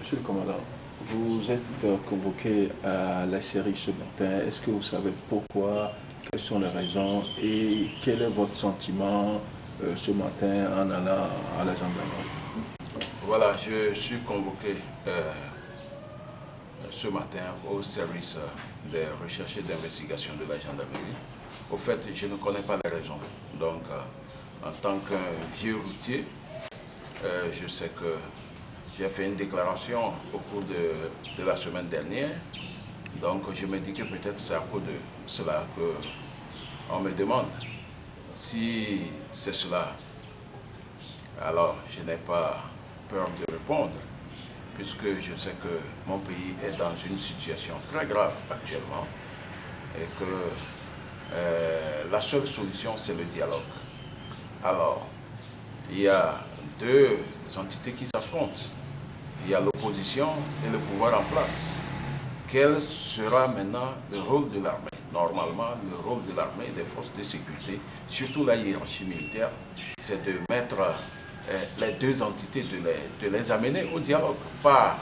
Monsieur le commandant, vous êtes convoqué à la série ce matin. Est-ce que vous savez pourquoi, quelles sont les raisons et quel est votre sentiment ce matin en allant à la gendarmerie? Voilà, je suis convoqué ce matin au service des recherches et d'investigation de la gendarmerie. Au fait, je ne connais pas les raisons. Donc, en tant qu'un vieux routier, je sais que j'ai fait une déclaration au cours de la semaine dernière. Donc, je me dis que peut-être c'est à cause de cela qu'on me demande. Si c'est cela, alors je n'ai pas peur de répondre, puisque je sais que mon pays est dans une situation très grave actuellement et que la seule solution, c'est le dialogue. Alors, il y a deux entités qui s'affrontent. Il y a l'opposition et le pouvoir en place. Quel sera maintenant le rôle de l'armée? Normalement, le rôle de l'armée et des forces de sécurité, surtout la hiérarchie militaire, c'est de mettre les deux entités, de les amener au dialogue. Pas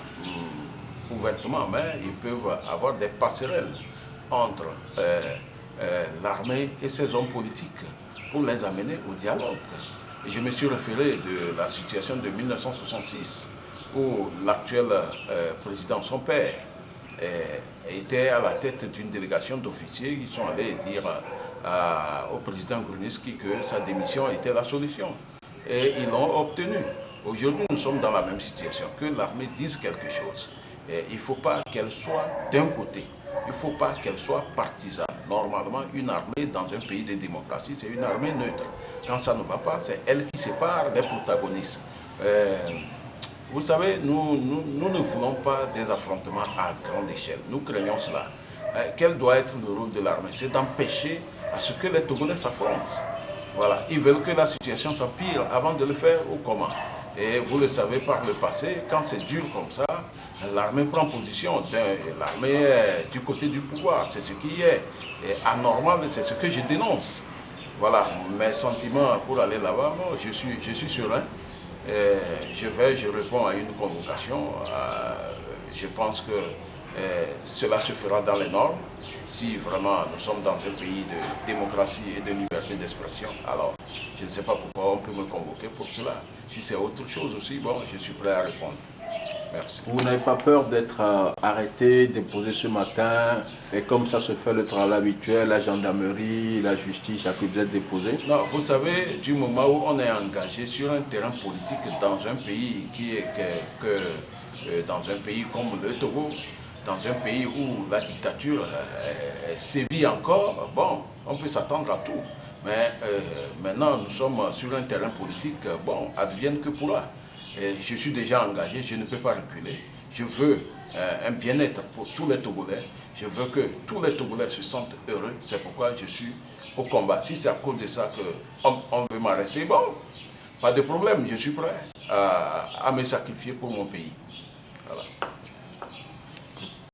ouvertement, mais ils peuvent avoir des passerelles entre l'armée et ses hommes politiques pour les amener au dialogue. Et je me suis référé de la situation de 1966 où l'actuel président, son père, était à la tête d'une délégation d'officiers qui sont allés dire au président Gruniski que sa démission était la solution. Et ils l'ont obtenu. Aujourd'hui, nous sommes dans la même situation. Que l'armée dise quelque chose. Et il ne faut pas qu'elle soit d'un côté. Il ne faut pas qu'elle soit partisane. Normalement, une armée dans un pays de démocratie, c'est une armée neutre. Quand ça ne va pas, c'est elle qui sépare les protagonistes. Vous savez, nous ne voulons pas des affrontements à grande échelle. Nous craignons cela. Quel doit être le rôle de l'armée? C'est d'empêcher à ce que les Togolais s'affrontent. Voilà, ils veulent que la situation s'empire avant de le faire ou comment? Et vous le savez par le passé, quand c'est dur comme ça, l'armée prend position. L'armée est du côté du pouvoir, c'est ce qui est anormal, c'est ce que je dénonce. Voilà, mes sentiments pour aller là-bas, je suis serein. Je réponds à une convocation. Je pense que cela se fera dans les normes. Si vraiment nous sommes dans un pays de démocratie et de liberté d'expression, alors je ne sais pas pourquoi on peut me convoquer pour cela. Si c'est autre chose aussi, bon, je suis prêt à répondre. Merci. Vous n'avez pas peur d'être arrêté, déposé ce matin, et comme ça se fait le travail habituel, la gendarmerie, la justice, à qui vous êtes déposé? Non, vous savez, du moment où on est engagé sur un terrain politique dans un pays dans un pays comme le Togo, dans un pays où la dictature sévit encore, bon, on peut s'attendre à tout. Mais maintenant, nous sommes sur un terrain politique, bon, advienne que pourra. Et je suis déjà engagé, je ne peux pas reculer. Je veux un bien-être pour tous les Togolais. Je veux que tous les Togolais se sentent heureux. C'est pourquoi je suis au combat. Si c'est à cause de ça qu'on veut m'arrêter, bon, pas de problème, je suis prêt à me sacrifier pour mon pays. Voilà.